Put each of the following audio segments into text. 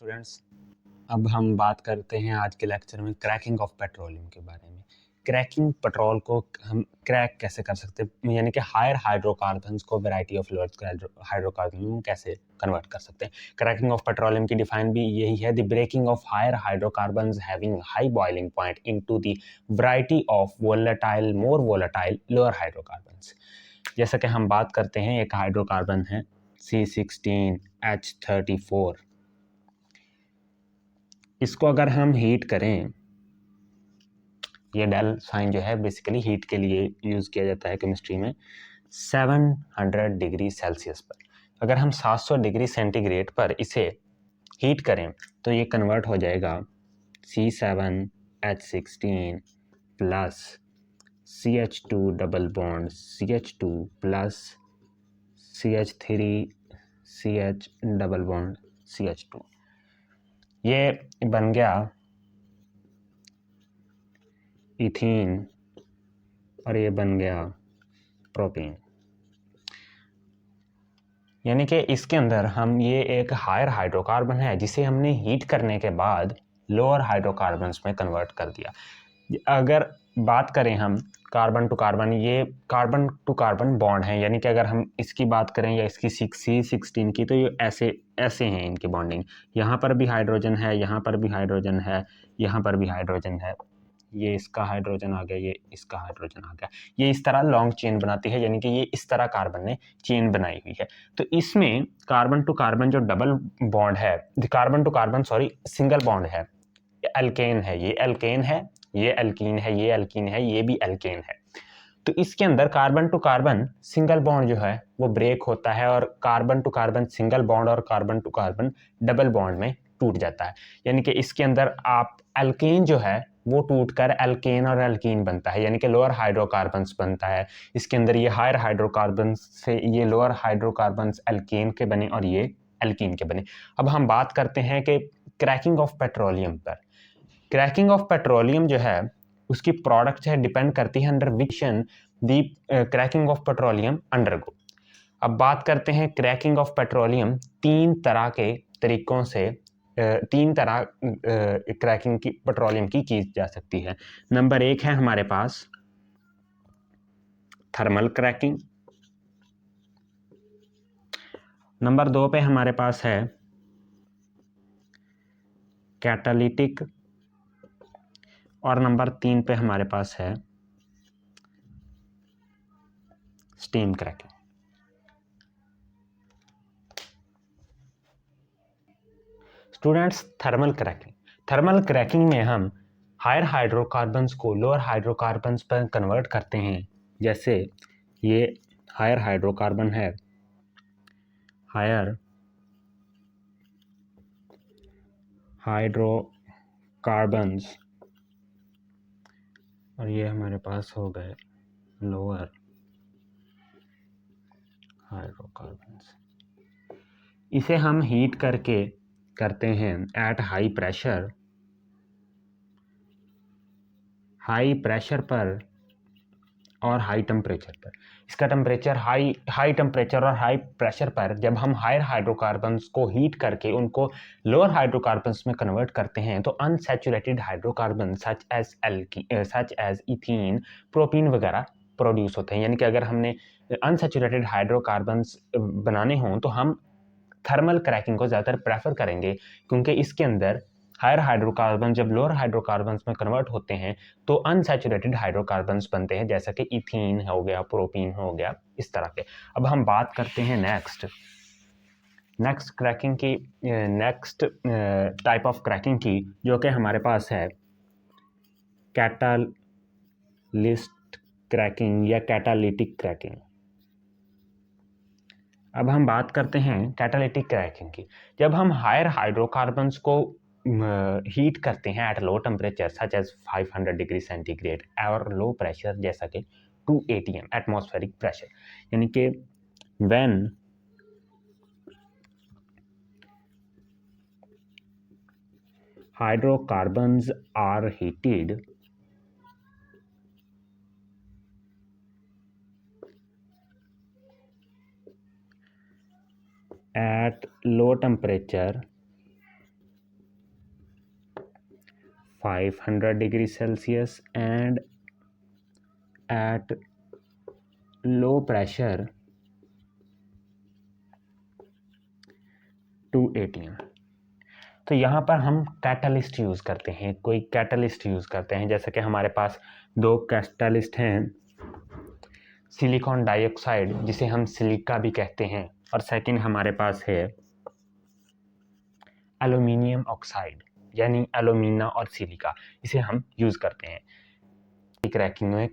Students, अब हम बात करते हैं आज के लेक्चर में क्रैकिंग ऑफ पेट्रोलियम के बारे में। क्रैकिंग पेट्रोल को हम क्रैक कैसे कर सकते हैं, यानी कि हायर हाइड्रोकार्बन्स को वैरायटी ऑफ लोअर हाइड्रोकार्बन में कैसे कन्वर्ट कर सकते हैं। क्रैकिंग ऑफ पेट्रोलियम की डिफाइन भी यही है, the breaking of higher hydrocarbons having high boiling point into the variety of volatile more volatile lower hydrocarbons. जैसा कि हम बात करते हैं, एक हाइड्रोकार्बन है C16H34। इसको अगर हम हीट करें, ये डेल साइन जो है बेसिकली हीट के लिए यूज़ किया जाता है केमिस्ट्री में, 700 डिग्री सेल्सियस पर। अगर हम 700 डिग्री सेंटीग्रेड पर इसे हीट करें तो ये कन्वर्ट हो जाएगा C7H16 plus CH2 double bond CH2 plus CH3CH double bond CH2। ये बन गया इथीन और ये बन गया प्रोपीन। यानी कि इसके अंदर हम ये एक हायर हाइड्रोकार्बन है जिसे हमने हीट करने के बाद लोअर हाइड्रोकार्बन्स में कन्वर्ट कर दिया। अगर बात करें हम कार्बन टू कार्बन, ये कार्बन टू कार्बन बॉन्ड है, यानी कि अगर हम इसकी बात करें या इसकी C16 की, तो ये ऐसे ऐसे हैं इनकी बॉन्डिंग। यहाँ पर भी हाइड्रोजन है, यहाँ पर भी हाइड्रोजन है, यहाँ पर भी हाइड्रोजन है, ये इसका हाइड्रोजन आ गया, ये इसका हाइड्रोजन आ गया। ये इस तरह लॉन्ग चेन बनाती है, यानी कि ये इस तरह कार्बन ने चेन बनाई हुई है। तो इसमें कार्बन टू कार्बन जो डबल बॉन्ड है, carbon to carbon sorry single bond है, एल्केन है, ये एल्केन है, ये एल्कीन है, ये एल्कीन है, ये भी एल्केन है। तो इसके अंदर carbon to carbon single bond जो है वो ब्रेक होता है और carbon to carbon single bond और carbon to carbon double bond में टूट जाता है। यानी कि इसके अंदर आप एल्केन जो है वो टूटकर एल्केन और एल्कीन बनता है, यानी कि लोअर हाइड्रोकार्बन्स बनता है। इसके अंदर ये हायर हाइड्रोकार्बन्स से ये लोअर हाइड्रोकार्बन्स एल्केन के बने और ये एल्कीन के बने। अब हम बात करते हैं कि क्रैकिंग ऑफ पेट्रोलियम पर। क्रैकिंग ऑफ पेट्रोलियम जो है उसकी प्रोडक्ट है डिपेंड करती है under which the cracking of petroleum undergo. अब बात करते हैं क्रैकिंग ऑफ पेट्रोलियम तीन तरह के तरीकों से, तीन तरह क्रैकिंग की पेट्रोलियम की जा सकती है। नंबर एक है हमारे पास थर्मल क्रैकिंग, नंबर दो पे हमारे पास है कैटालिटिक, और नंबर तीन पे हमारे पास है steam cracking. Students, thermal cracking में हम हायर हाइड्रोकार्बन्स को लोअर हाइड्रोकार्बन्स पर कन्वर्ट करते हैं। जैसे ये हायर हाइड्रोकार्बन है, हायर हाइड्रोकार्बन्स, और ये हमारे पास हो गए लोअर हाइड्रोकार्बन्स। इसे हम हीट करके करते हैं एट हाई प्रेशर पर और हाई टेम्परेचर पर। इसका टेम्परेचर हाई टेम्परेचर और हाई प्रेशर पर जब हम हायर हाइड्रोकार्बन्स को हीट करके उनको लोअर हाइड्रोकार्बन्स में कन्वर्ट करते हैं तो unsaturated hydrocarbon such as ethene, propene वगैरह प्रोड्यूस होते हैं। यानी कि अगर हमने अनसैचुरेटेड हाइड्रोकार्बन्स बनाने हों तो हम थर्मल क्रैकिंग को ज़्यादातर प्रेफर करेंगे, क्योंकि इसके अंदर हायर हाइड्रोकार्बन जब लोअर हाइड्रोकार्बन्स में कन्वर्ट होते हैं तो अनसैचुरेटेड हाइड्रोकार्बन्स बनते हैं, जैसा कि इथीन हो गया, प्रोपीन हो गया, इस तरह के। अब हम बात करते हैं नेक्स्ट क्रैकिंग की, नेक्स्ट टाइप ऑफ क्रैकिंग की, जो कि हमारे पास है कैटालिस्ट क्रैकिंग या कैटालिटिक क्रैकिंग। अब हम बात करते हैं कैटालिटिक क्रैकिंग की। जब हम हायर हाइड्रोकार्बन्स को हीट करते हैं at low temperature such as 500 degree centigrade और लो प्रेशर जैसा कि 2 atm एटमॉस्फेरिक प्रेशर, यानी कि when hydrocarbons are heated at low temperature 500 degree Celsius and at low pressure to 18। तो यहाँ पर हम कैटलिस्ट यूज़ करते हैं, कोई कैटलिस्ट यूज़ करते हैं, जैसे कि हमारे पास दो कैटलिस्ट हैं, सिलिकॉन डाइऑक्साइड जिसे हम सिलिका भी कहते हैं, और सेकंड हमारे पास है एल्यूमिनियम ऑक्साइड यानी एल्यूमिना और सिलिका, इसे हम यूज़ करते हैं क्रैकिंग में।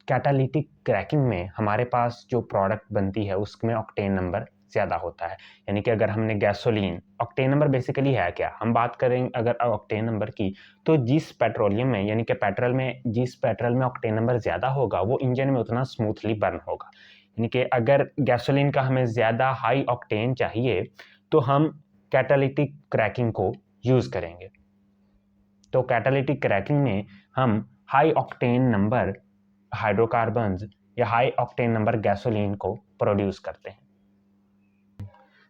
कैटालिटिक क्रैकिंग में हमारे पास जो प्रोडक्ट बनती है उसमें ऑक्टेन नंबर ज़्यादा होता है, यानी कि अगर हमने गैसोलीन, ऑक्टेन नंबर बेसिकली है क्या, हम बात करें अगर ऑक्टेन नंबर की, तो जिस पेट्रोलियम में यानी कि पेट्रोल में जिस पेट्रोल में ऑक्टेन नंबर ज़्यादा होगा वो इंजन में उतना स्मूथली बर्न होगा। यानी कि अगर गैसोलीन का हमें ज़्यादा हाई ऑक्टेन चाहिए तो हम कैटालिटिक क्रैकिंग को यूज़ करेंगे। तो कैटालिटिक क्रैकिंग में हम हाई ऑक्टेन नंबर हाइड्रोकार्बन्स या हाई ऑक्टेन नंबर गैसोलीन को प्रोड्यूस करते हैं।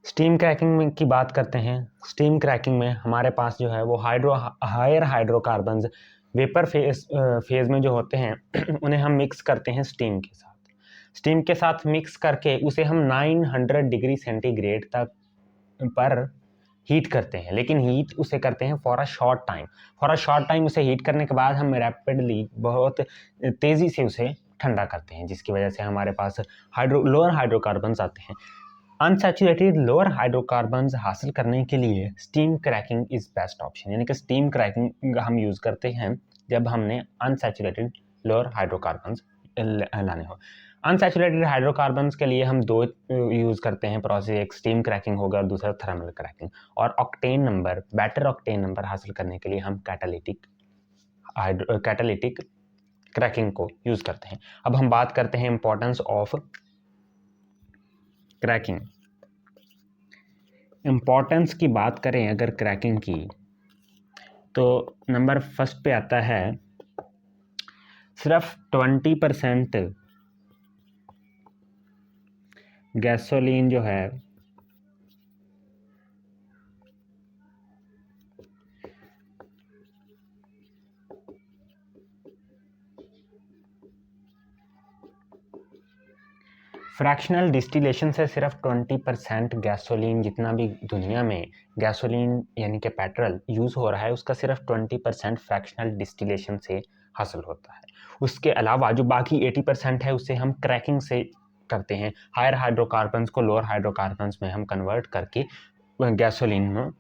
स्टीम क्रैकिंग में की बात करते हैं। स्टीम क्रैकिंग में हमारे पास जो है वो हायर हाइड्रोकार्बन्स वेपर फेज में जो होते हैं उन्हें हम मिक्स करते हैं स्टीम के साथ। स्टीम के साथ मिक्स करके उसे हम 900 डिग्री सेंटीग्रेड तक पर हीट करते हैं, लेकिन हीट उसे करते हैं फॉर अ शॉर्ट टाइम उसे हीट करने के बाद हम रैपिडली बहुत तेज़ी से उसे ठंडा करते हैं, जिसकी वजह से हमारे पास लोअर हाइड्रोकार्बन्स आते हैं। अनसैचुरेटेड लोअर हाइड्रोकार्बन्स हासिल करने के लिए steam cracking is best option, यानी कि स्टीम क्रैकिंग हम यूज़ करते हैं जब हमने अनसैचुरेटेड लोअर हाइड्रोकार्बन्स लाने हो। अनसैचुरेटेड हाइड्रोकार्बन्स के लिए हम दो यूज़ करते हैं प्रोसेस, एक स्टीम क्रैकिंग होगा और दूसरा थर्मल क्रैकिंग। और बेटर ऑक्टेन नंबर हासिल करने के लिए हम कैटालिटिक क्रैकिंग को यूज़ करते हैं। अब हम बात करते हैं इंपॉर्टेंस ऑफ क्रैकिंग। इम्पोर्टेंस की बात करें अगर क्रैकिंग की, तो नंबर फर्स्ट पे आता है सिर्फ 20% गैसोलीन जो है फ्रैक्शनल डिस्टिलेशन से सिर्फ 20% गैसोलीन, जितना भी दुनिया में गैसोलीन यानी कि पेट्रोल यूज़ हो रहा है उसका सिर्फ 20% फ्रैक्शनल डिस्टिलेशन से हासिल होता है। उसके अलावा जो बाकी 80% है उसे हम क्रैकिंग से करते हैं। हायर हाइड्रोकार्बन्स को लोअर हाइड्रोकार्बन्स में हम कन्वर्ट करके गैसोलीन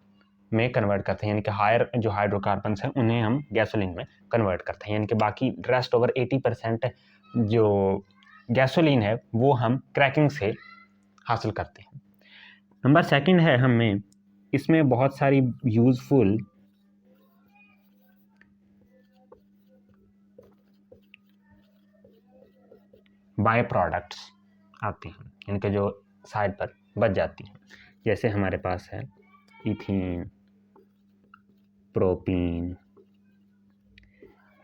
में कन्वर्ट करते हैं, यानी कि हायर जो हाइड्रोकार्बन्स हैं उन्हें हम गैसोलीन में कन्वर्ट करते हैं, यानी कि बाकी रेस्ट ओवर 80% जो गैसोलीन है वो हम क्रैकिंग से हासिल करते हैं। नंबर सेकंड है, हमें इसमें बहुत सारी यूज़फुल बाय प्रोडक्ट्स आती हैं, इनके जो साइड पर बच जाती हैं, जैसे हमारे पास है इथीन, प्रोपीन,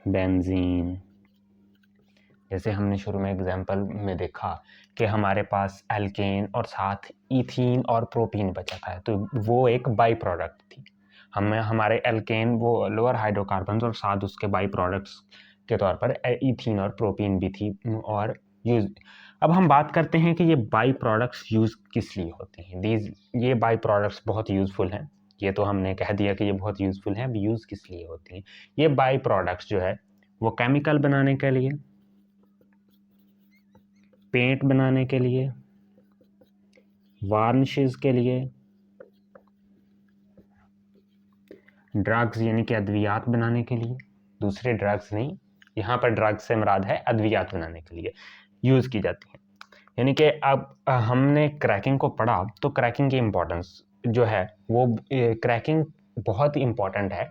बेंजीन। जैसे हमने शुरू में एग्जाम्पल में देखा कि हमारे पास एल्केन और साथ इथीन और प्रोपीन बचा था, तो वो एक बाई प्रोडक्ट थी। हमारे एल्केन वो लोअर हाइड्रोकार्बन्स और साथ उसके बाई प्रोडक्ट्स के तौर पर इथीन और प्रोपीन भी थी और यूज। अब हम बात करते हैं कि ये बाई प्रोडक्ट्स यूज़ किस लिए होते हैं। ये बाई प्रोडक्ट्स बहुत यूज़फुल हैं, ये तो हमने कह दिया कि ये बहुत यूज़फुल हैं, अब यूज़ किस लिए होती हैं। ये बाई प्रोडक्ट्स जो है वो केमिकल बनाने के लिए, पेंट बनाने के लिए, वार्निशेस के लिए, ड्रग्स यानी कि अद्वियात बनाने के लिए, दूसरे ड्रग्स नहीं, यहाँ पर ड्रग्स से मुराद है अद्वियात बनाने के लिए यूज़ की जाती है। यानी कि अब हमने क्रैकिंग को पढ़ा तो क्रैकिंग की इम्पोर्टेंस जो है वो क्रैकिंग बहुत ही इम्पोर्टेंट है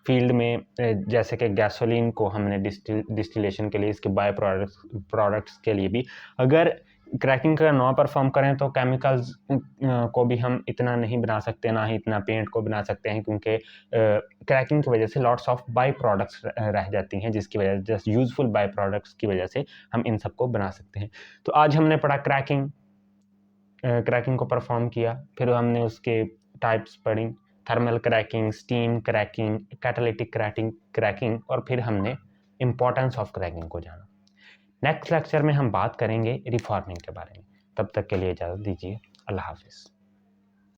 फील्ड में। जैसे कि गैसोलीन को हमने डिस्टिलेशन के लिए, इसके बाय प्रोडक्ट्स के लिए भी अगर क्रैकिंग का ना परफॉर्म करें तो केमिकल्स को भी हम इतना नहीं बना सकते, ना ही इतना पेंट को बना सकते हैं, क्योंकि क्रैकिंग की वजह से लॉट्स ऑफ बाय प्रोडक्ट्स रह जाती हैं, जिसकी वजह से जस्ट यूजफुल बाय प्रोडक्ट्स की वजह से हम इन सबको बना सकते हैं। तो आज हमने पढ़ा क्रैकिंग को परफॉर्म किया, फिर हमने उसके टाइप्स पढ़ी, thermal cracking, steam cracking, catalytic cracking और फिर हमने इम्पोर्टेंस ऑफ क्रैकिंग को जाना। नेक्स्ट लेक्चर में हम बात करेंगे रिफॉर्मिंग के बारे में। तब तक के लिए इजाज़त दीजिए। अल्लाह हाफिज़।